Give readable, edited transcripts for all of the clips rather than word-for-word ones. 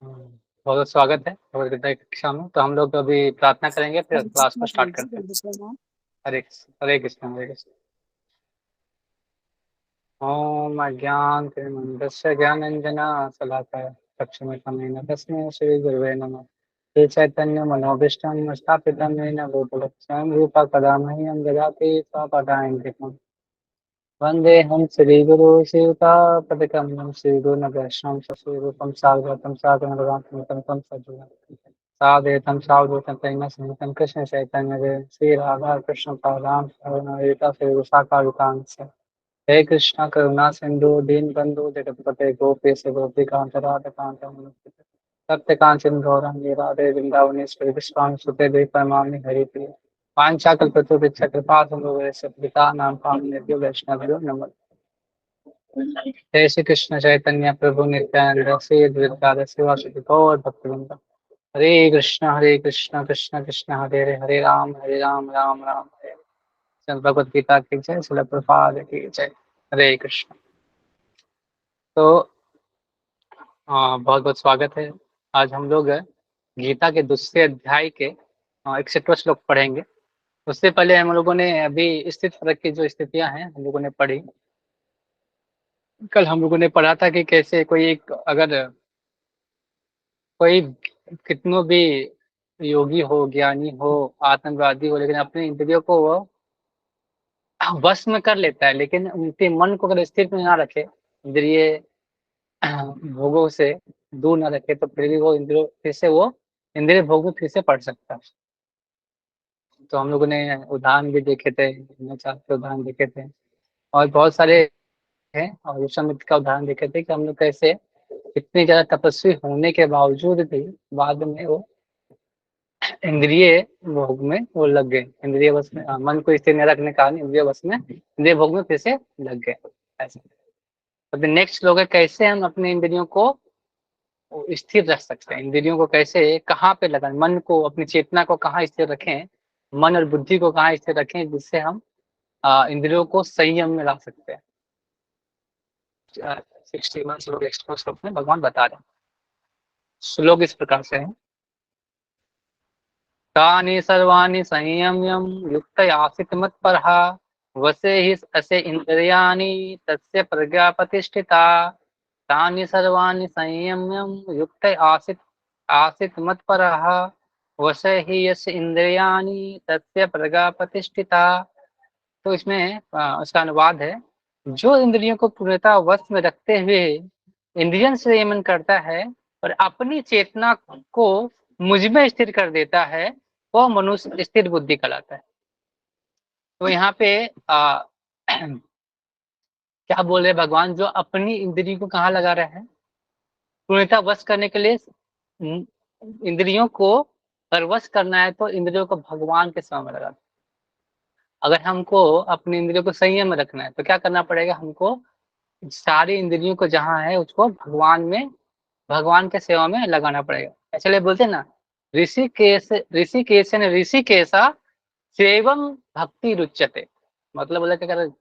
बहुत बहुत स्वागत है भगवद गीता की कक्षा में। तो हम लोग अभी प्रार्थना करेंगे, फिर हरे क्लास कृष्ण को स्टार्ट माताजी, करते हैं। जल्दी प्रणाम। हरे कृष्ण, हरे कृष्ण, हरे कृष्ण। ओम अज्ञानतिमिरन्धस्य ज्ञानाञ्जना शलाकया चक्षुरुन्मीलितं तस्मै श्रीगुरवे नमः। श्री चैतन्य मनोभीष्टं स्थापितं येन भूतले स्वयं रूपा कदा मह्यं ददाति स्वपदान्तिकम्। वन्देऽहं श्रीगुरो श्रीयुतापदकमलं श्रीगुरून् वैष्णवं सश्रीरूपं साग्रतं साग्रमगवान्तं तं सजीवम् साद्वैतं सावधूतं प्रेमसंयुतं कृष्णचैतन्यदेव श्रीराधा कृष्णपादां शरणं श्रीविशाखावितांश्च। हे कृष्ण करुणा सिंधु दीन बंधु जगतपते गोपेश गोपिकांत राधाकांत सत्य कांचन गौरंगी राधे वृंदावनेश्वरी विश्वाम सुते देव परमामि हरि प्रिय पांचाकल्पतरुभ्यश्च कृपा सिंधु पिता नाम पावनेभ्यो वैष्णवेभ्यो नमः। जय श्री कृष्ण चैतन्य प्रभु नित्यानंद श्री अद्वैत शिवासुति गौर भक्तवृंद। हरे कृष्ण कृष्ण कृष्ण हरे हरे, हरे राम राम राम हरे हरे। चल भगवद गीता की जय, श्रील प्रभुपाद की जय। हरे कृष्ण। तो बहुत बहुत स्वागत है। आज हम लोग गीता के दूसरे अध्याय के 61 श्लोक पढ़ेंगे। उससे पहले हम लोगों ने अभी स्थित फलक की जो स्थितियां हैं हम लोगों ने पढ़ी। कल हम लोगों ने पढ़ा था कि कैसे कोई एक अगर कोई कितनों भी योगी हो, ज्ञानी हो, आत्मवादी हो, लेकिन अपने इंद्रियों को वो वश में कर लेता है, लेकिन उनके मन को अगर स्थिर में ना रखे, इंद्रिय भोगों से दूर ना रखे, तो फिर भी वो इंद्रियों फिर से वो इंद्रिय भोग में फिर से पड़ सकता है। तो हम लोगों ने उदाहरण भी देखे थे, 4 उदाहरण देखे थे और बहुत सारे हैं। और विश्वामित्र का उदाहरण देखे थे कि हम लोग कैसे इतनी ज्यादा तपस्वी होने के बावजूद भी बाद में वो इंद्रिय भोग में वो लग गए। इंद्रिय बस में मन को स्थिर न रखने के कारण इंद्रिय बस में इंद्रिय भोग में फिर से लग गए ऐसे। तो नेक्स्ट लोग है कैसे हम अपने इंद्रियों को स्थिर रख सकते हैं। इंद्रियों को कैसे कहाँ पे लगाएं, मन को, अपनी चेतना को कहाँ स्थिर रखें, मन और बुद्धि को कहाँ स्थिर रखें, जिससे हम इंद्रियों को संयम में ला सकते हैं। 61 श्लोक, 61 श्लोक में भगवान बता रहे हैं। श्लोक इस प्रकार से है। तानि सर्वाणि संयम्यं युक्त आसीत् मत्परः वसे हि असे इंद्रियाणि तस्य प्रज्ञा प्रतिष्ठिता। तानि सर्वाणि संयम्यं युक्त आसीत् आसीत् मत्परः वसे हि यस्य इंद्रियाणि तस्य प्रज्ञा प्रतिष्ठिता। तो इसमें उसका अनुवाद है, जो इंद्रियों को पूर्णतः वश में रखते हुए इंद्रियन संयमन करता है और अपनी चेतना को मुझ में स्थिर कर देता है, वो मनुष्य स्थिर बुद्धि कहलाता है। तो यहाँ पे क्या बोल रहे भगवान, जो अपनी इंद्रियों को कहाँ लगा रहे हैं, पूर्णतः वश करने के लिए। इंद्रियों को अगर वश करना है तो इंद्रियों को भगवान के समय में लगा। अगर हमको अपनी इंद्रियों को संयम में रखना है तो क्या करना पड़ेगा, हमको सारी इंद्रियों को जहाँ है उसको भगवान में, भगवान के सेवा में लगाना पड़ेगा। इसलिए बोलते हैं ना, ऋषिकेशा सेवम भक्ति रुच्यते। मतलब बोला कि अगर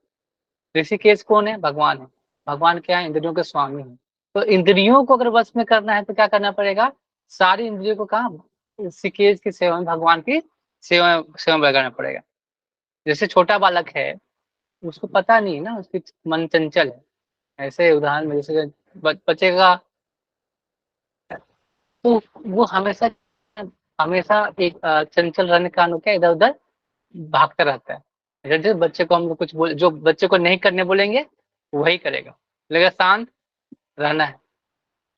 ऋषिकेश कौन है, भगवान है। भगवान क्या है, इंद्रियों के स्वामी है। तो इंद्रियों को अगर वश में करना है तो क्या करना पड़ेगा, सारी इंद्रियों को कहा, ऋषिकेश की सेवा में, भगवान की सेवा सेवा में लगाना पड़ेगा। जैसे छोटा बालक है, उसको पता नहीं ना, उसकी मन चंचल है। ऐसे उदाहरण में जैसे बच्चे का, तो वो हमेशा हमेशा एक चंचल रहने का कारण क्या, इधर उधर भागता रहता है। जैसे बच्चे को हम लोग कुछ बोले, जो बच्चे को नहीं करने बोलेंगे वही करेगा। लेकिन शांत रहना है,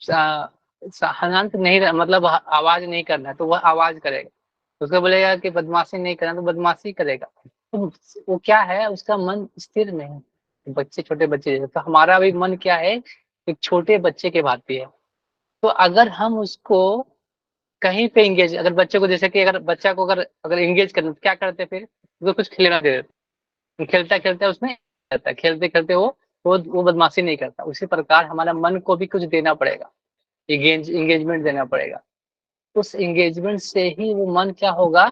शांत नहीं मतलब आवाज नहीं करना है तो वह आवाज करेगा। उसको बोलेगा कि बदमाशी नहीं करना तो बदमाशी करेगा। तो वो क्या है, उसका मन स्थिर नहीं। बच्चे, छोटे बच्चे, तो हमारा भी मन क्या है, एक छोटे बच्चे के भांति है। तो अगर हम उसको कहीं पे इंगेज, अगर बच्चे को, जैसे कि अगर बच्चा को अगर अगर इंगेज करना तो क्या करते, फिर उसको कुछ खिलाना दे देते, खेलता खेलता उसमें रहता है, खेलते खेलते वो बदमाशी नहीं करता। उसी प्रकार हमारा मन को भी कुछ देना पड़ेगा, इंगेजमेंट देना पड़ेगा। उस इंगेजमेंट से ही वो मन क्या होगा,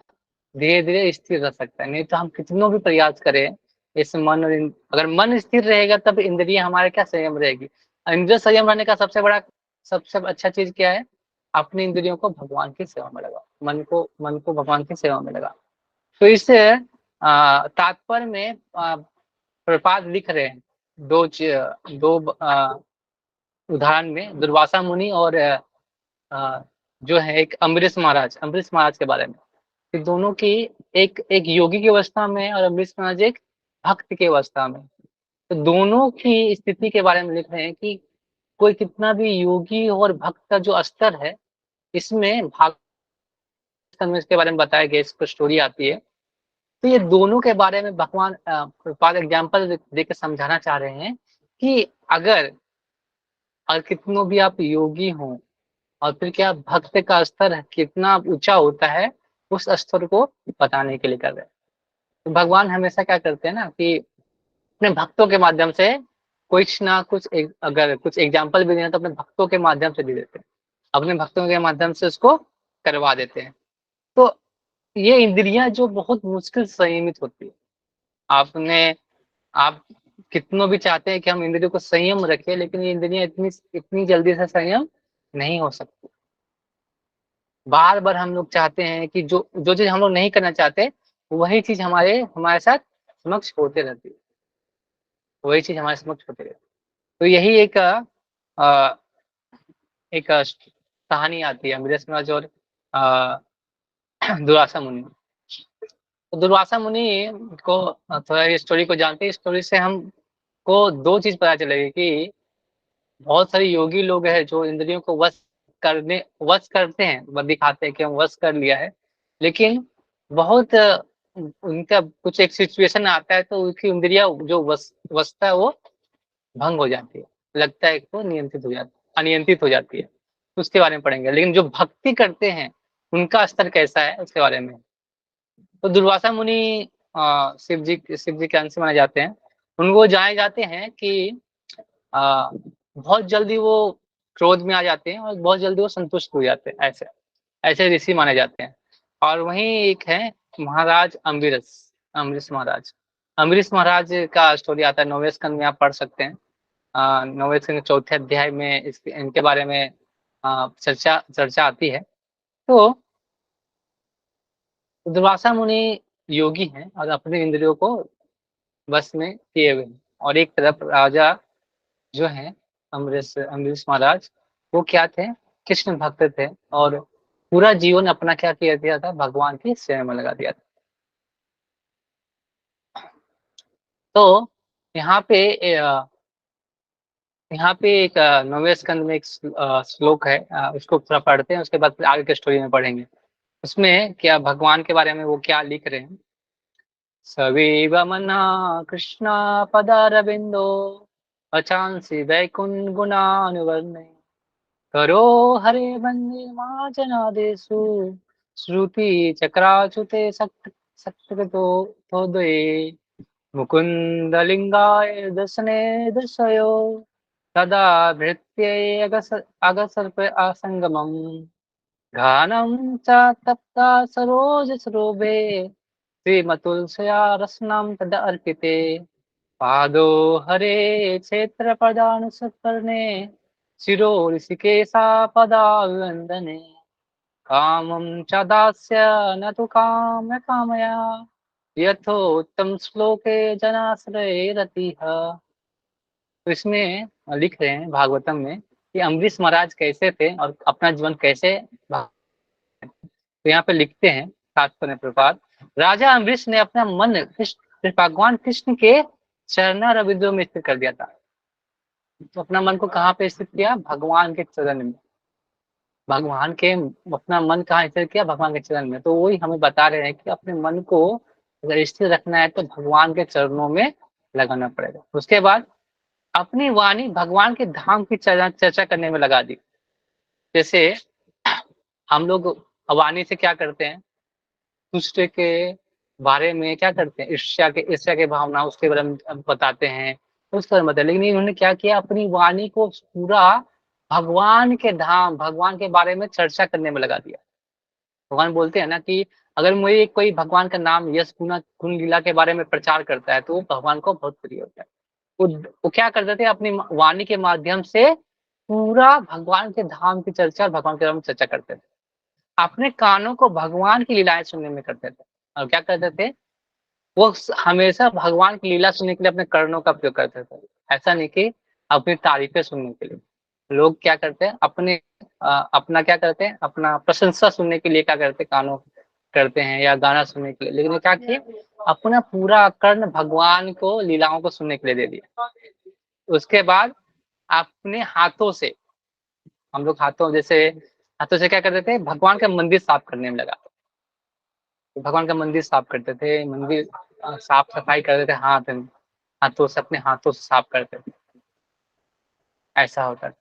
धीरे धीरे स्थिर रह सकता है। नहीं तो हम कितनों भी प्रयास करें इस मन और अगर मन स्थिर रहेगा तब इंद्रिय हमारे क्या संयम रहेगी। इंद्रिय संयम रहने का सबसे बड़ा, सबसे अच्छा चीज क्या है, अपनी इंद्रियों को भगवान की सेवा में लगाओ, मन को भगवान की सेवा में लगाओ। तो इस तात्पर्य में प्रपात लिख रहे हैं दो उदाहरण में, दुर्वासा मुनि और जो है एक अम्बरीश महाराज के बारे में, कि दोनों की एक एक योगी की अवस्था में और अम्बरीश महाराज एक भक्त की अवस्था में। तो दोनों की स्थिति के बारे में लिख रहे हैं कि कोई कितना भी योगी और भक्त का जो स्तर है, इसमें भागवत में इसके बारे में बताया गया, इसको स्टोरी आती है। तो ये दोनों के बारे में भगवान प्रभुपाद एग्जाम्पल देकर समझाना चाह रहे हैं कि अगर और कितनों भी आप योगी हों और फिर क्या भक्त का स्तर कितना ऊंचा होता है, उस स्तर को बताने के लिए कर रहे हैं। तो भगवान हमेशा क्या करते हैं ना कि अपने भक्तों के माध्यम से कुछ ना कुछ अगर कुछ एग्जाम्पल भी देना तो अपने भक्तों के माध्यम से दे देते हैं, अपने भक्तों के माध्यम से उसको करवा देते हैं। तो ये इंद्रियां जो बहुत मुश्किल से संयमित होती है, आपने आप कितनों भी चाहते हैं कि हम इंद्रियों को संयम रखें, लेकिन ये इंद्रियां इतनी इतनी जल्दी से संयम नहीं हो सकती। बार बार हम लोग चाहते हैं कि जो जो चीज हम लोग नहीं करना चाहते, वही चीज हमारे हमारे साथ समक्ष होते रहती है, वही चीज हमारे समक्ष होते रहती है। तो यही अ, एक कहानी आती है अमृत समाज और अ, दुर्वासा मुनि। तो दुर्वासा मुनि को थोड़ा ये स्टोरी को जानते हैं, इस स्टोरी से हमको दो चीज पता चलेगी कि बहुत सारे योगी लोग हैं जो इंद्रियों को वश करते हैं, वो दिखाते हैं कि हम वश कर लिया है, लेकिन बहुत उनका कुछ एक सिचुएशन आता है तो उनकी इंद्रिया जो वशता है वो भंग हो जाती है, लगता है कि वो नियंत्रित हो जाती अनियंत्रित हो जाती है। तो उसके बारे में पढ़ेंगे, लेकिन जो भक्ति करते हैं उनका स्तर कैसा है उसके बारे में। तो दुर्वासा मुनि शिव जी के अंश माने जाते हैं। उनको जाने जाते हैं कि बहुत जल्दी वो क्रोध में आ जाते हैं और बहुत जल्दी वो संतुष्ट हो जाते हैं, ऐसे ऐसे ऋषि माने जाते हैं। और वहीं एक है महाराज अम्बरीश महाराज। अम्बरीश महाराज का स्टोरी आता है 9वें स्कंद में, आप पढ़ सकते हैं। 9वें स्कंद के 4थे अध्याय में इनके बारे में चर्चा चर्चा आती है। तो दुर्वासा मुनि योगी हैं और अपने इंद्रियों को बस में किए हुए हैं, और एक तरफ राजा जो है अम्बरीश महाराज, वो क्या थे, कृष्ण भक्त थे और पूरा जीवन अपना क्या किया दिया था, भगवान की सेवा में लगा दिया था। तो यहाँ पे यहाँ पे एक 9वें स्कंद में एक श्लोक है, उसको थोड़ा पढ़ते हैं, उसके बाद फिर आगे के स्टोरी में पढ़ेंगे। उसमें क्या भगवान के बारे में वो क्या लिख रहे हैं। सवीव मना कृष्ण पदारविंदो अचांसी वैकुंठ गुणानुवर्णे करो हरे बंदे मार्जनादेशु श्रुति चक्राच्युते सक्त द्वे मुकुंद लिंगाय दर्शने दर्शयो तदा भृत्ये अगसर्प असंगमम् घानम च तप्ता सरोज सरोभे श्रीमतुलसया रसनाम तद अर्पिते पादो हरे क्षेत्र प्रदान सत्कर्णे शिरो ऋषिकेशा पदावन्दने कामं च दास्य न तु काम कामया यथोत्तम श्लोके जनाश्रय रतिः। तो इसमें लिख रहे हैं भागवतम में कि अम्बरीश महाराज कैसे थे और अपना जीवन कैसे तो यहाँ पे लिखते हैं तात्पर्य प्रपात, राजा अम्बरीश ने अपना मन कृष्ण भगवान कृष्ण के चरणार रविंद्रों में स्थित कर दिया था। तो अपना मन को कहाँ पे स्थित किया, भगवान के चरण में। भगवान के अपना मन कहाँ स्थित किया, भगवान के चरण में। तो वही हमें बता रहे हैं कि अपने मन को अगर स्थिर रखना है तो भगवान के चरणों में लगाना पड़ेगा। उसके बाद अपनी वाणी भगवान के धाम की चर्चा करने में लगा दी। जैसे हम लोग वाणी से क्या करते हैं, दूसरे के बारे में क्या करते हैं, ईर्ष्या के भावना उसके बारे में बताते हैं, उसके बारे में बताते, लेकिन इन्होंने क्या किया, अपनी वाणी को पूरा भगवान के धाम भगवान के बारे में चर्चा करने में लगा दिया। भगवान बोलते हैं ना कि अगर मुझे कोई भगवान का नाम यश गुण लीला के बारे में प्रचार करता है तो वो भगवान को बहुत प्रिय होता है। वो क्या करते थे, अपनी वाणी के माध्यम से पूरा भगवान के धाम की चर्चा और भगवान के बारे में चर्चा करते थे। अपने कानों को भगवान की लीलाएँ सुनने में करते थे। और क्या करते थे, वो हमेशा भगवान की लीला सुनने के लिए अपने कर्णों का उपयोग करते थे। ऐसा नहीं कि अपनी तारीफ़ें सुनने के लिए। लोग क्या करते हैं, अपना क्या करते हैं, अपना प्रशंसा सुनने के लिए क्या करते हैं, कानों करते हैं या गाना सुनने के लिए। लेकिन वो क्या किए, अपना पूरा कर्ण भगवान को लीलाओं को सुनने के लिए दे दिया। उसके बाद अपने हाथों से, हम लोग हाथों से क्या करते थे, भगवान का मंदिर साफ करने में लगा। तो भगवान का मंदिर साफ करते थे, मंदिर साफ-सफाई करते थे, हाथों से, अपने हाथों से साफ करते थे। ऐसा होता था।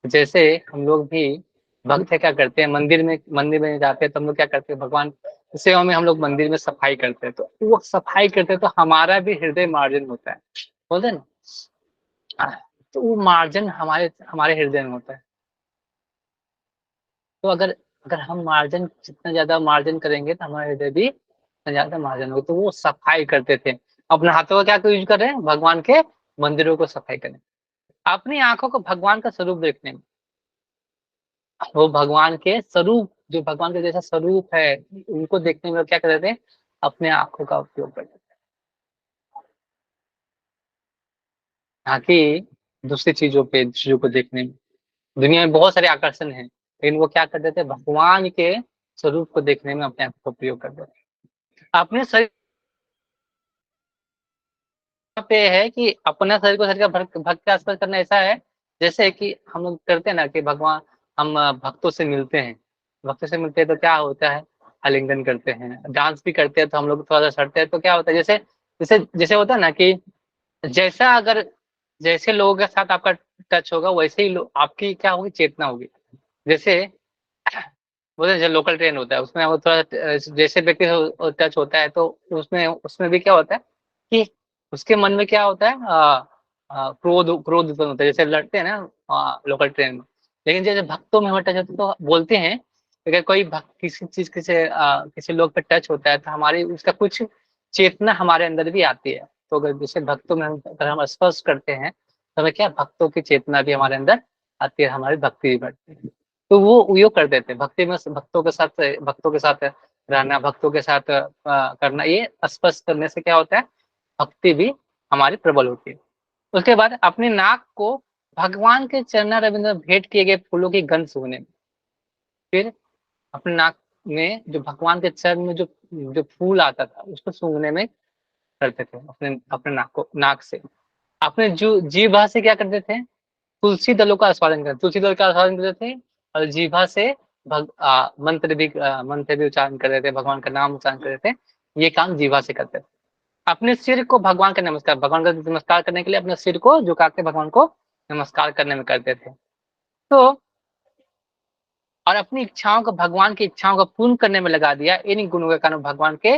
जैसे हम लोग भी भक्त है क्या करते हैं, मंदिर में जाते हैं तो हम लोग क्या करते हैं, भगवान की सेवा में हम लोग मंदिर में सफाई करते हैं। तो वो सफाई करते हैं तो हमारा भी हृदय मार्जन होता है। बोलते हैं ना, तो वो मार्जन हमारे हमारे हृदय में होता है। तो अगर अगर हम मार्जन जितना ज़्यादा मार्जन करेंगे तो हमारा हृदय भी उतना ज़्यादा मार्जन होगा। तो वो सफाई करते थे। अपने हाथों का क्या यूज़ कर रहे हैं? भगवान के मंदिरों को सफाई करने। अपनी आँखों को भगवान का स्वरूप देखने में। वो भगवान के स्वरूप, जो भगवान के जैसा स्वरूप है, उनको देखने में क्या करते थे? अपने आँखों का उपयोग करते थे। ना कि दूसरी चीज़ों को देखने में। दुनिया में बहुत सारे आकर्षण हैं, लेकिन वो क्या करते थे? भगवान के स्वरूप को देखने में अपने आँखों का उपयोग करते थे। अपने शरीर पे है कि अपना शरीर को शरीर का भक्त का स्पर्श करना ऐसा है, जैसे कि हम लोग करते हैं ना कि भगवान, हम भक्तों से मिलते हैं। भक्तों से मिलते हैं तो क्या होता है? आलिंगन करते हैं, डांस भी करते हैं तो हम लोग थोड़ा-सा सटते हैं तो क्या होता है, जैसे जैसे जैसे होता है ना कि जैसा अगर जैसे लोगों के साथ आपका टच होगा वैसे ही लो आपकी क्या होगी, चेतना होगी। जैसे बोलते हैं जो लोकल ट्रेन होता है उसमें वो थोड़ा जैसे व्यक्ति से टच होता है तो उसमें उसमें भी क्या होता है कि उसके मन में क्या होता है, क्रोध उत्पन्न होता है, जैसे लड़ते हैं ना लोकल ट्रेन में। लेकिन जैसे भक्तों में हमें टच होता है तो बोलते हैं, अगर कोई भक्त किसी चीज़ किसी लोग पे टच होता है तो हमारी उसका कुछ चेतना हमारे अंदर भी आती है। तो अगर जैसे भक्तों में अगर हम स्पर्श करते हैं तो हमें क्या, भक्तों की चेतना भी हमारे अंदर आती है, हमारी भक्ति भी बढ़ती है। तो वो यो करते थे, भक्ति में भक्तों के साथ रहना, भक्तों के साथ करना, ये स्पर्श करने से क्या होता है, भक्ति भी हमारी प्रबल होती है। उसके बाद अपने नाक को भगवान के चरणारविंद में भेंट किए गए फूलों की गंध सूँघने में। फिर अपने नाक में जो भगवान के चरण में जो जो फूल आता था उसको सूँघने में करते थे, अपने अपने नाक से। अपने जो जीभ से क्या करते थे, तुलसी दल का आस्वादन करते थे और जीभा से मंत्र भी उच्चारण कर रहे थे, भगवान का नाम उच्चारण कर रहे थे। ये काम जीभा से करते थे। अपने सिर को भगवान का नमस्कार करने के लिए अपने सिर को झुका के भगवान को नमस्कार करने में करते थे। तो और अपनी इच्छाओं को भगवान की इच्छाओं को पूर्ण करने में लगा दिया। इन गुणों के कारण भगवान के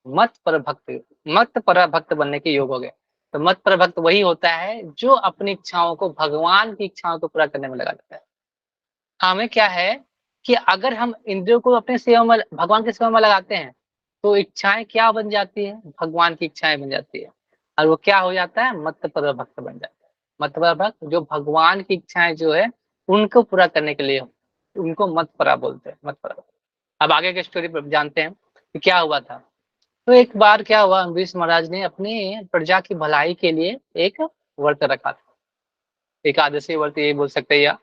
मत पर भक्त मत पर भक्त बनने के योग हो गए। तो मत पर भक्त वही होता है जो अपनी इच्छाओं को भगवान की इच्छाओं को पूरा करने में लगा देता है। हमें क्या है कि अगर हम इंद्रियों को अपनी सेवा में, भगवान की सेवा में लगाते हैं, तो इच्छाएँ क्या बन जाती हैं? भगवान की इच्छाएँ बन जाती है। और वो क्या हो जाता है? मत्तपर भक्त बन जाता है। मत्तपर भक्त जो भगवान की इच्छाएँ जो है, उनको पूरा करने के लिए, उनको मतपरा बोलते हैं, मतपरा। अब आगे की स्टोरी ब जानते हैं कि क्या हुआ था। तो एक बार क्या हुआ, अम्बरीश महाराज ने अपनी प्रजा की भलाई के लिए एक व्रत रखा था। एकादशी व्रत यही बोल सकते हैं, या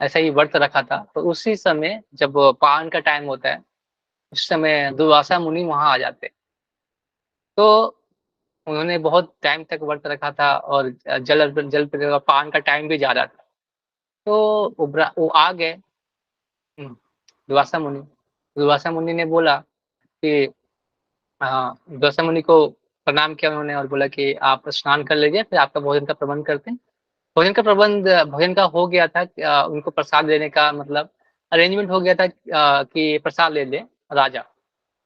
ऐसा ही व्रत रखा था। तो उसी समय जब पावन का टाइम होता है, उस समय दुर्वासा मुनि वहाँ आ जाते हैं। तो उन्होंने बहुत टाइम तक व्रत रखा था और जल पान का टाइम भी जा रहा था। तो वो आ गए, दुर्वासा मुनि। दुर्वासा मुनि ने बोला कि दुर्वासा मुनि को प्रणाम किया उन्होंने और बोला कि आप स्नान कर लीजिए, फिर आपका भोजन का प्रबंध करते हैं। भोजन का हो गया था, उनको प्रसाद देने का मतलब अरेंजमेंट हो गया था, कि प्रसाद ले ले राजा।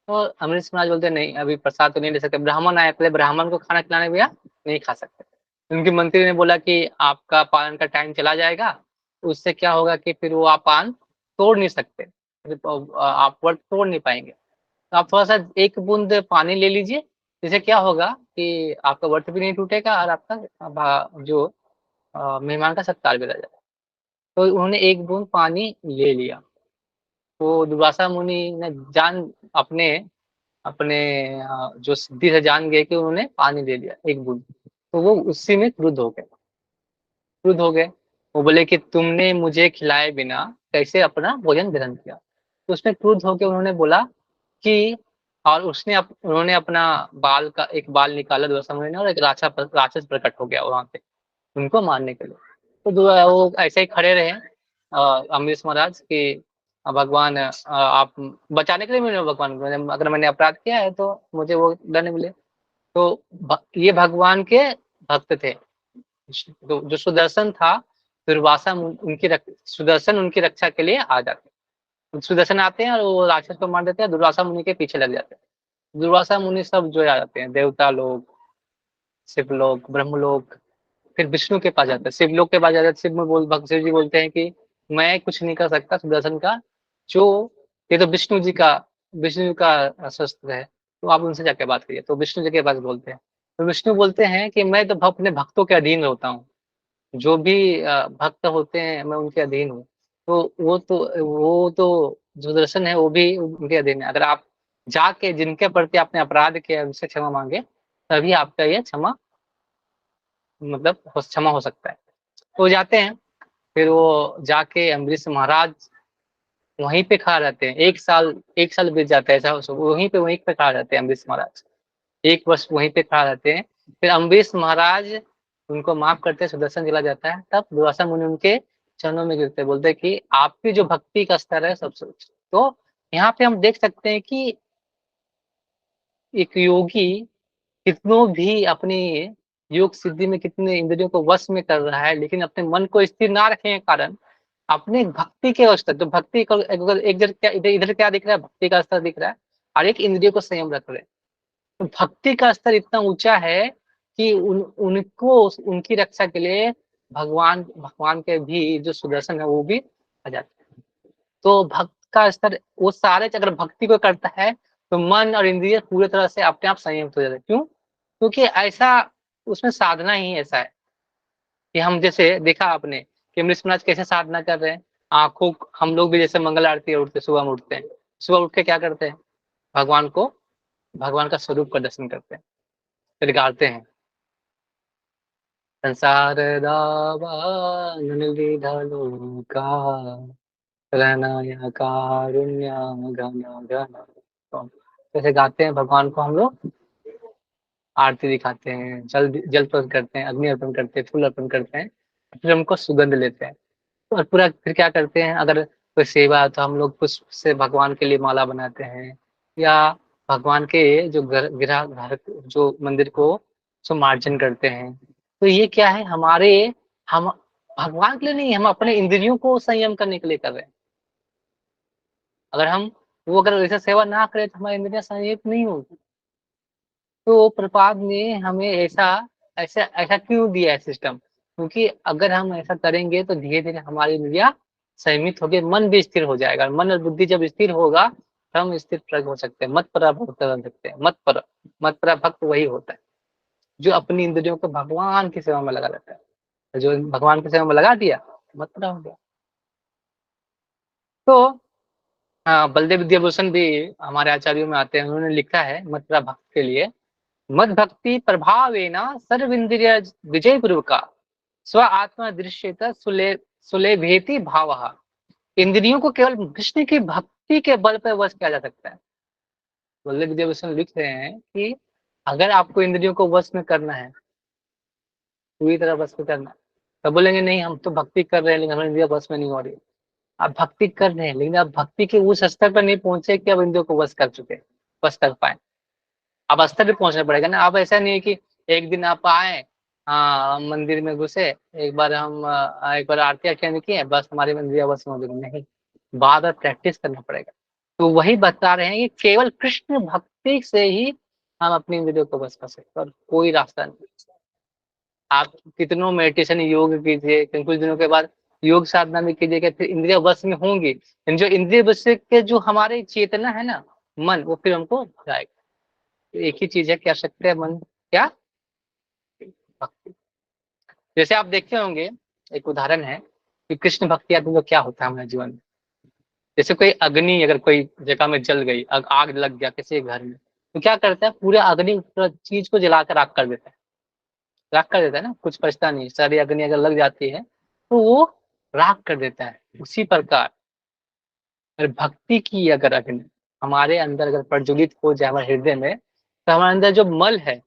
तो अमरीश महाराज बोलते नहीं, अभी प्रसाद तो नहीं ले सकते, ब्राह्मण आए, पहले ब्राह्मण को खाना खिलाने भैया नहीं खा सकते। उनके मंत्री ने बोला कि आपका पान का टाइम चला जाएगा, उससे क्या होगा कि फिर वो आप पान तोड़ नहीं सकते, आप व्रत तोड़ नहीं पाएंगे। तो आप थोड़ा सा एक बूंद पानी ले लीजिए, जिससे क्या होगा कि आपका व्रत भी नहीं टूटेगा और आपका जो मेहमान का सत्कार भी रह जाएगा। तो उन्होंने एक बूंद पानी ले लिया। तो दुर्वासा मुनि ने जान अपने अपने जो सिद्धि से जान गए कि उन्होंने पानी ले लिया एक बूंद। तो वो उसी में क्रुद्ध हो गए। वो बोले कि तुमने मुझे खिलाए बिना कैसे अपना भोजन ग्रहण किया। तो उसमें क्रुद्ध होकर उन्होंने बोला कि, और उन्होंने अपना बाल का एक बाल निकाला दुर्वासा मुनि ने, और एक राक्षस प्रकट हो गया वहां पे उनको मारने के लिए। तो वो ऐसे ही खड़े रहे अम्बरीश महाराज कि भगवान आप बचाने के लिए मिले हो भगवान, अगर मैंने अपराध किया है तो मुझे वो दंड मिले। तो ये भगवान के भक्त थे। तो जो सुदर्शन था, सुदर्शन उनकी रक्षा के लिए आ जाते। सुदर्शन आते हैं और वो राक्षस को मार देते हैं, दुर्वासा मुनि के पीछे लग जाते हैं। दुर्वासा मुनि सब जो आ जाते हैं, देवता लोग, शिवलोक, ब्रह्मलोक, फिर विष्णु के पास जाता है, शिवलोक के पास जाता है। शिव जी बोलते हैं कि मैं कुछ नहीं कर सकता सुदर्शन का, जो ये तो विष्णु जी का शस्त्र है, तो आप उनसे जाके बात करिए। तो विष्णु जी के पास बोलते हैं। तो विष्णु बोलते हैं कि मैं तो अपने भक्तों के अधीन होता हूँ, जो भी भक्त होते हैं मैं उनके अधीन हूँ। तो वो तो सुदर्शन है, वो भी उनके अधीन है। अगर आप जाके जिनके प्रति आपने अपराध किया उनसे क्षमा मांगे, तभी आपका ये मतलब क्षमा हो सकता है। तो जाते हैं। फिर वो जाके अम्बरीश महाराज वहीं पे खड़ा रहते हैं। एक साल बीत जाता है ऐसा, वहीं पे खड़ा रहते हैं अम्बरीश महाराज। एक वर्ष वहीं पे खड़ा रहते हैं। फिर अम्बरीश महाराज उनको माफ करते हैं, सुदर्शन चला जाता है। तब दुर्वासा मुनि उनके चरणों में गिरते हैं, बोलते हैं कि आपकी जो भक्ति का स्तर है सबसे उच्च। तो यहाँ पे हम देख सकते हैं कि एक योगी कितनों भी अपनी योग सिद्धि में कितने इंद्रियों को वश में कर रहा है, लेकिन अपने मन को स्थिर ना रखने के कारण अपने भक्ति के अवस्था, तो भक्ति को अगर एक जगह क्या इधर इधर क्या दिख रहा है, भक्ति का स्तर दिख रहा है, और एक इंद्रियों को संयम रख रहे हैं। तो भक्ति का स्तर इतना ऊंचा है कि उनको उनकी रक्षा के लिए भगवान भगवान के भी जो सुदर्शन है वो भी आ जाते हैं। तो भक्त का स्तर, वो सारे अगर भक्ति को करता है तो मन और इंद्रिय पूरी तरह से अपने आप संयमित हो जाते हैं। क्यों? क्योंकि ऐसा उसमें साधना ही ऐसा है कि हम जैसे देखा आपने कि अमरीश महाराज कैसे साधना कर रहे हैं। आंखों, हम लोग भी जैसे मंगल आरती उठते, सुबह में उठते हैं, सुबह उठ के क्या करते हैं, भगवान को, भगवान का स्वरूप का दर्शन करते हैं, फिर गाते हैं, संसार का प्रणय कारुण्य घन घन। तो जैसे गाते हैं भगवान को हम लोग, आरती दिखाते हैं, जल जल अर्पण करते हैं, अग्नि अर्पण करते हैं, फूल अर्पण करते हैं, फिर हमको सुगंध लेते हैं। तो और पूरा फिर क्या करते हैं, अगर कोई सेवा है तो हम लोग पुष्प से भगवान के लिए माला बनाते हैं, या भगवान के जो घर जो मंदिर को सुमार्जन करते हैं। तो ये क्या है, हम भगवान के लिए नहीं, हम अपने इंद्रियों को संयम करने के लिए कर रहे हैं। अगर हम वो अगर वैसे सेवा ना करें तो हमारी इंद्रियां संयमित नहीं होगी। तो प्रपात ने हमें ऐसा ऐसा ऐसा क्यों दिया है सिस्टम, क्योंकि अगर हम ऐसा करेंगे तो धीरे धीरे हमारी इंद्रियां संयमित होगी, मन भी स्थिर हो जाएगा। मन और बुद्धि जब स्थिर होगा तो हम स्थिर प्रज्ञ हो सकते हैं, मत पर भक्त बन सकते हैं। मत पर भक्त वही होता है जो अपनी इंद्रियों को भगवान की सेवा में लगा रहता है। तो जो भगवान की सेवा में लगा दिया, मत पर हो गया। तो हाँ, बलदेव विद्याभूषण भी हमारे आचार्यों में आते हैं, उन्होंने लिखा है मथुरा भक्त के लिए, मद भक्ति प्रभावेन सर्वेन्द्रिय विजय पूर्वका स्व आत्मा दृश्यत सुलेभेति भावः। इंद्रियों को केवल कृष्ण की भक्ति के बल पर वश किया जा सकता है। बलदेव विद्याभूषण लिख रहे हैं कि अगर आपको इंद्रियों को वश में करना है, पूरी तरह वश में करना है, तो बोलेंगे नहीं हम तो भक्ति कर रहे हैं लेकिन हमारी इंद्रिया वश में नहीं हो रही। आप भक्ति कर रहे हैं लेकिन आप भक्ति के उस स्तर पर नहीं पहुंचे कि आप इंद्रियों को वश कर चुके, वश कर पाए। अब स्तर पे पहुंचना पड़ेगा ना। अब ऐसा नहीं है कि एक दिन आप आए, हाँ मंदिर में घुसे, एक बार आरती अटेंड किए, बस हमारी इंद्रिया बस हो गई, नहीं, बार बार प्रैक्टिस करना पड़ेगा। तो वही बता रहे हैं कि केवल कृष्ण भक्ति से ही हम अपनी इंद्रियों को बस कर सकते हैं, और कोई रास्ता नहीं। आप कितनों मेडिटेशन योग कीजिए, कुछ दिनों के बाद योग साधना भी कीजिएगा, फिर इंद्रिया बस में होंगी, लेकिन जो इंद्रिय बस के जो हमारे चेतना है ना, मन, वो फिर हमको भगाएगा। तो एक ही चीज है, क्या शक्ति है, मन, क्या, भक्ति। जैसे आप देखते होंगे, एक उदाहरण है, कि कृष्ण भक्ति आती है तो क्या होता है हमारे जीवन में। जैसे कोई अग्नि अगर कोई जगह में जल गई, आग लग गया किसी के घर में, तो क्या करता है, पूरे अग्नि पूरा चीज को जलाकर राख कर देता है। राख कर देता है ना, कुछ बचता नहीं। सारी अग्नि अगर लग जाती है तो वो राख कर देता है। उसी प्रकार अगर भक्ति की अगर अग्नि हमारे अंदर अगर प्रज्वलित हो जाए हमारे हृदय में, तो हमारे अंदर जो मल है,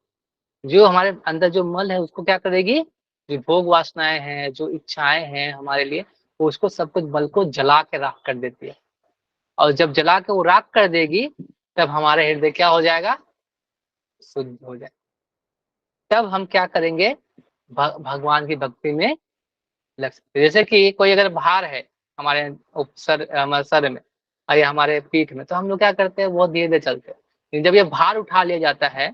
जो हमारे अंदर जो मल है उसको क्या करेगी, जो भोग वासनाएं हैं, जो इच्छाएं हैं हमारे लिए, वो उसको सब कुछ मल को जला के राख कर देती है। और जब जला के वो राख कर देगी, तब हमारे हृदय क्या हो जाएगा, शुद्ध हो जाए। तब हम क्या करेंगे, भगवान की भक्ति में लग सकते हैं। जैसे कि कोई अगर भार है हमारे हमारे सर में या हमारे पीठ में, तो हम लोग क्या करते हैं, बहुत धीरे धीरे चलते हैं। लेकिन जब ये भार उठा लिया जाता है,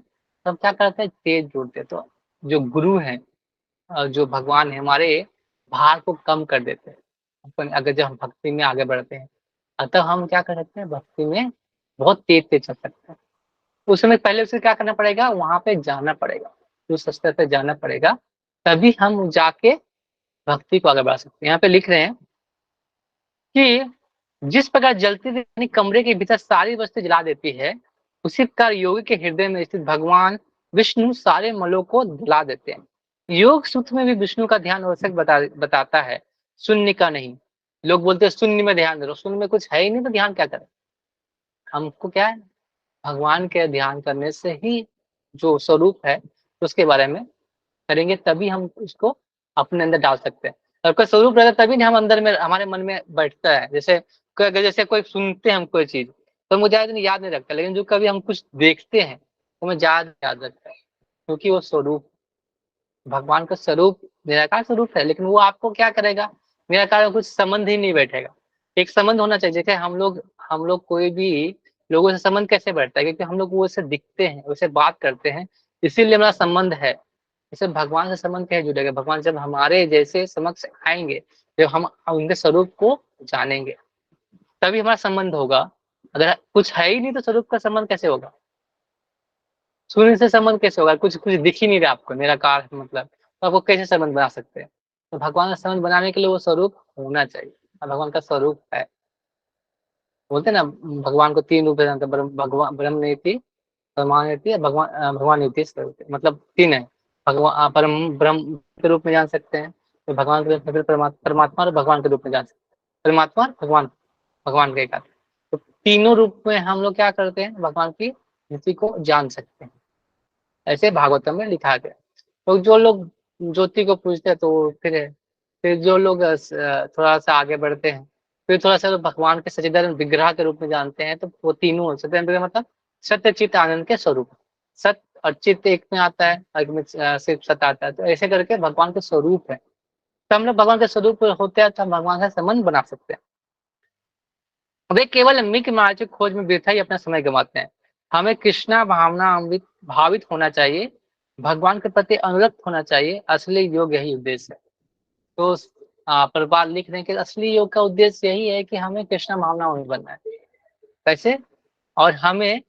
तब क्या करते हैं, तेज जोड़ते हैं। तो जो गुरु हैं, जो भगवान है हमारे, भार को कम कर देते हैं अगर जब हम भक्ति में आगे बढ़ते हैं। तब हम क्या कर सकते हैं, भक्ति में बहुत तेज तेज चल सकते हैं। उस समय पहले उसे क्या करना पड़ेगा, वहां पे जाना पड़ेगा, उस स्तर पे जाना पड़ेगा। तभी हम जाके भक्ति को आगे बढ़ा सकते हैं। यहाँ पे लिख रहे हैं कि जिस प्रकार जलती हुई अग्नि कमरे के भीतर सारी वस्तु जला देती है, उसी प्रकार योगी के हृदय में स्थित भगवान विष्णु सारे मलों को जला देते हैं। योग सूत्र में भी विष्णु का ध्यान आवश्यक बताता है, शून्य का नहीं। लोग बोलते हैं शून्य में ध्यान दे, शून्य में कुछ है ही नहीं तो ध्यान क्या करें। हमको क्या है, भगवान के ध्यान करने से ही जो स्वरूप है उसके बारे में करेंगे, तभी हम उसको अपने अंदर डाल सकते हैं। और कोई स्वरूप रहता तभी नहीं हम अंदर में हमारे मन में बैठता है। जैसे जैसे कोई सुनते हैं हम कोई चीज, तो मुझे याद नहीं रखता, लेकिन जो कभी हम कुछ देखते हैं तो हमें याद रखता है, क्योंकि वो स्वरूप, भगवान का स्वरूप निराकार स्वरूप है। लेकिन वो आपको क्या करेगा, निराकार का कुछ संबंध ही नहीं बैठेगा। एक संबंध होना चाहिए। जैसे हम लोग कोई भी लोगों से संबंध कैसे बैठता है, क्योंकि हम लोग वो उससे दिखते हैं, उससे बात करते हैं, इसीलिए हमारा संबंध है। जैसे भगवान से संबंध कैसे जुड़ेगा, भगवान जब हमारे जैसे समक्ष आएंगे, जब हम उनके स्वरूप को जानेंगे, तभी हमारा संबंध होगा। अगर कुछ है ही नहीं तो स्वरूप का संबंध कैसे होगा, शून्य से संबंध कैसे होगा, कुछ कुछ दिख ही नहीं रहा आपको निराकार मतलब, तो आपको कैसे संबंध बना सकते हैं। तो भगवान का संबंध बनाने के लिए वो स्वरूप होना चाहिए, और भगवान का स्वरूप है। बोलते हैं ना, भगवान को तीन रूप से जानते हैं, भगवान ब्रह्म नहीं थी, परमान नहीं थी, भगवान नहीं थी, मतलब तीन है। भगवान परम ब्रह्म के रूप में जान सकते हैं, तो भगवान के रूप में फिर परमात्मा और भगवान के रूप में जान सकते हैं, परमात्मा और भगवान, भगवान के एक आते हैं। तो तीनों रूप में हम लोग क्या करते हैं, भगवान की स्थिति को जान सकते हैं। ऐसे भागवतम में लिखा गया। तो जो लोग ज्योति को पूजते हैं तो फिर जो लोग थोड़ा सा आगे बढ़ते हैं, फिर थोड़ा सा भगवान के सच्चिदानंद विग्रह के रूप में जानते हैं, तो वो तीनों सच्चिदानंद विग्रह मतलब सत्य चित्त आनंद के स्वरूप। सत्य और चित्त एक में आता है, एक में सिर्फ सत्य आता है, तो ऐसे करके भगवान के स्वरूप है। तो हम लोग भगवान के स्वरूप होते हैं तो हम भगवान का संबंध बना सकते हैं। वे केवल मिक मार्ग खोज में व्यर्थ ही अपना समय गंवाते हैं। हमें कृष्णा भावना अमृत भावित होना चाहिए, भगवान के प्रति अनुरक्त होना चाहिए। असली योग यही उद्देश्य है। तो प्रभुपाद लिख रहे हैं कि असली योग का उद्देश्य यही है कि हमें कृष्णा भावना अमृत बनना है। कैसे, और हमें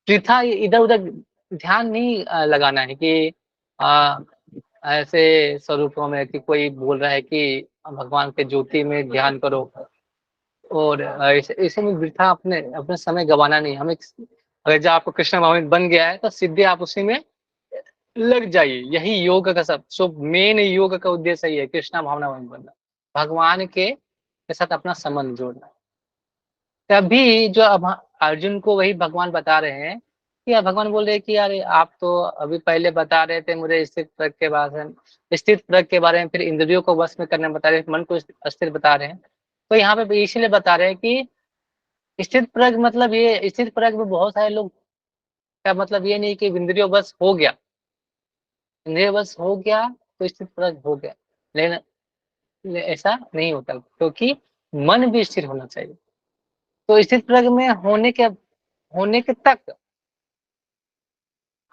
वृथा इधर उधर ध्यान नहीं लगाना है कि आ, ऐसे स्वरूपों में कि कोई बोल रहा है कि भगवान के ज्योति में ध्यान करो, और ऐसे में वृथा अपने अपने समय गंवाना नहीं। हमें अगर जब आपको कृष्ण भावना बन गया है तो सीधे आप उसी में लग जाइए। यही योग का सब मेन योग का उद्देश्य यही है, कृष्णा भावना बनना, भगवान के साथ अपना संबंध जोड़ना। तभी जो अब अर्जुन को वही भगवान बता रहे हैं कि भगवान बोल रहे हैं कि यार आप तो अभी पहले बता रहे थे मुझे स्थित प्रज्ञ के बारे में, स्थित प्रज्ञ के बारे में, फिर इंद्रियों को वश में करने बता रहे हैं, मन को अस्थिर बता रहे हैं। तो यहाँ पे इसीलिए बता रहे हैं कि स्थित प्रज्ञ मतलब ये, स्थित प्रज्ञ में बहुत सारे लोग का मतलब ये नहीं कि इंद्रियों बस हो गया, इंद्रिय बस हो गया तो स्थित प्रज्ञ हो गया, लेकिन ऐसा नहीं होता, क्योंकि मन भी स्थिर होना चाहिए। तो स्थित प्रज्ञ में होने के तक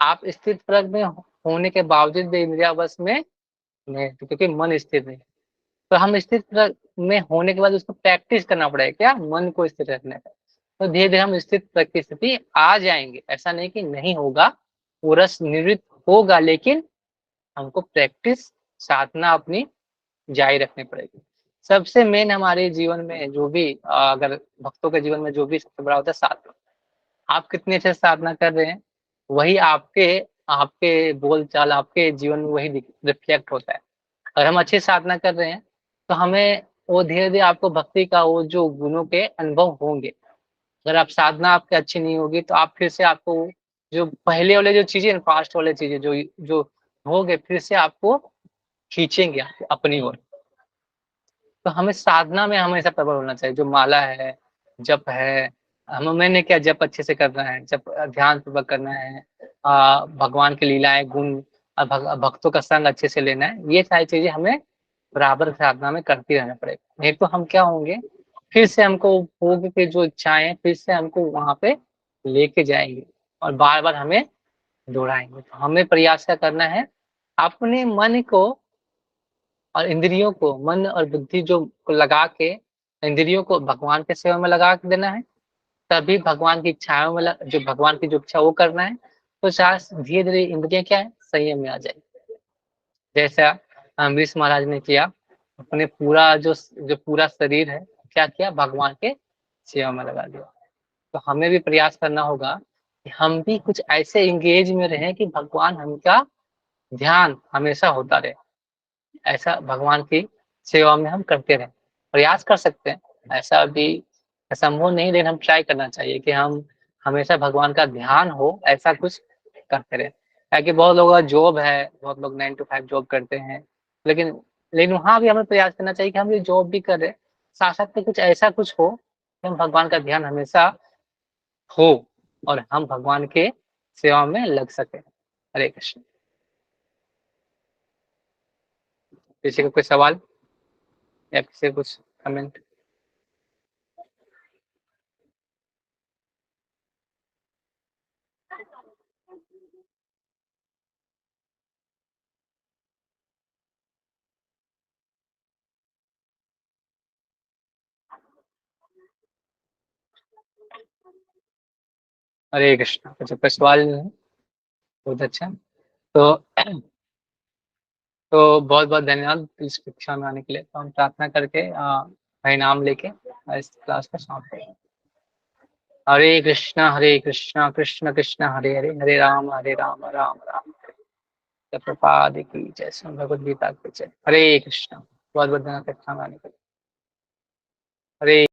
आप स्थित प्रज्ञ में होने के बावजूद भी इंद्रिया बस में नहीं, क्योंकि मन स्थिर नहीं। तो हम स्थित प्रज्ञ में होने के बाद उसको प्रैक्टिस करना पड़ेगा, क्या, मन को स्थिर रखने का। तो धीरे धीरे हम स्थित प्रज्ञ की स्थिति आ जाएंगे। ऐसा नहीं कि नहीं होगा, वो रस निवृत्त होगा, लेकिन हमको प्रैक्टिस साधना अपनी जारी रखनी पड़ेगी। सबसे मेन हमारे जीवन में जो भी अगर भक्तों के जीवन में जो भी सबसे बड़ा होता है साधना। आप कितने अच्छे से साधना कर रहे हैं, वही आपके आपके बोलचाल, आपके जीवन में वही रिफ्लेक्ट होता है। अगर हम अच्छी साधना कर रहे हैं, तो हमें वो धीरे-धीरे आपको भक्ति का वो जो गुणों के अनुभव होंगे। अगर आप साधना आपकी अच्छी नहीं होगी, तो आप फिर से आपको जो पहले वाले जो चीज़ें पास्ट वाले चीज़ें जो जो होगे, फिर से आपको खींचेंगे अपनी ओर। तो हमें साधना में हमेशा प्रबल होना चाहिए, जो माला है, जप है, हम मैंने क्या जप अच्छे से करना है, जप ध्यान पूर्वक करना है, भगवान की लीलाएँ, गुण भक्तों का संग अच्छे से लेना है, ये सारी चीज़ें हमें बराबर साधना में करते रहना पड़ेगा। नहीं तो हम क्या होंगे, फिर से हमको भोग की जो इच्छाएँ हैं, फिर से हमको वहाँ पे लेके जाएँगे और बार-बार हमें दोहराएँगे। तो हमें प्रयास क्या करना है, अपने मन को और इंद्रियों को, मन और बुद्धि जो को लगा के इंद्रियों को भगवान की सेवा में लगा के देना है, तभी भगवान की इच्छाओं में जो भगवान की जो इच्छा वो करना है, तो शायद धीरे-धीरे इंद्रियाँ क्या है, संयम में आ जाएगी। जैसा अम्बरीश महाराज ने किया, अपने पूरा जो पूरा शरीर है, क्या किया भगवान के सेवा में लगा दिया। तो हमें भी प्रयास करना होगा कि हम भी कुछ ऐसे एंगेज में रहें कि भगवान हमका ध्यान हमेशा होता रहे। ऐसा भगवान की सेवा में हम करते रहें। प्रयास कर सकते हैं, ऐसा अभी संभव नहीं, लेकिन हम ट्राई करना चाहिए कि हम हमेशा भगवान का ध्यान हो, ऐसा कुछ करते रहें। ताकि बहुत लोगों का जॉब है, बहुत लोग 9 टू 5 जॉब करते हैं, लेकिन वहाँ भी हमें प्रयास करना चाहिए कि हम ये जॉब भी कर रहे हैं, साथ-साथ में कुछ ऐसा कुछ हो कि हम भगवान का ध्यान हमेशा हो और हम भगवान के सेवा में लग सकें। हरे कृष्ण। किसी का कोई सवाल या किसी का कुछ कमेंट? हरे कृष्ण। कुछ आपका सवाल है? बहुत अच्छा। तो बहुत-बहुत धन्यवाद इस कक्षा में आने के लिए। तो हम प्रार्थना करके परिणाम लेके इस क्लास को समाप्त करेंगे। हरे कृष्णा कृष्ण कृष्ण हरे हरे, हरे राम राम राम। प्रभुपाद की जय। श्रीमद् भगवद गीता की जय। हरे कृष्णा। बहुत-बहुत धन्यवाद कक्षा में आने के लिए। हरे